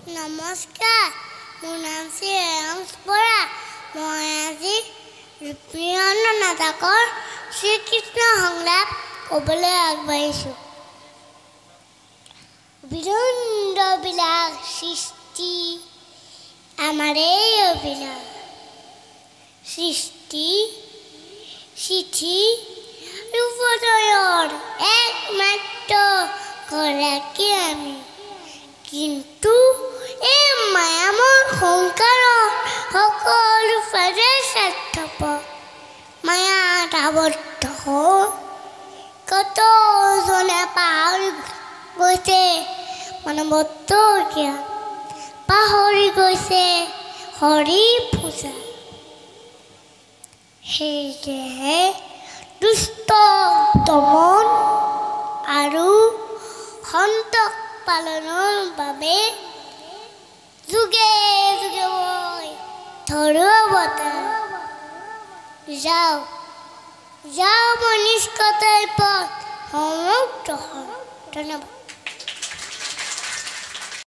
নমস্কাৰ, মোৰ নাম শ্ৰীৰাংশ বৰা। মই আজি ৰুক্মিণী নাটকৰ শ্ৰীকৃষ্ণ সংলাপ ক'বলৈ আগবাঢ়িছোঁ। বিনন্দ বিলাস সৃষ্টি আমাৰ এই অভিলাষ, সৃষ্টি চিঠি ৰূপোদয়ৰ একমাত্ৰ গৰাকী আমি। কিন্তু এই মায়ামৰ সংসাৰৰ সকলো ফালে স্বাৰ্থপৰ, মায়াত আবদ্ধ হৈ কতজনে পাহৰি গৈছে মানৱত্ব জ্ঞান, পাহৰি গৈছে হৰি পূজা। সেয়েহে দুষ্ট দমন আৰু সন্তক পালনৰ বাবে যুগে যুগে মই ধৰো অৱতাৰ। যাওঁ যাওঁ মই নিষ্কটাই পথ সমুক্ত হয়। ধন্যবাদ।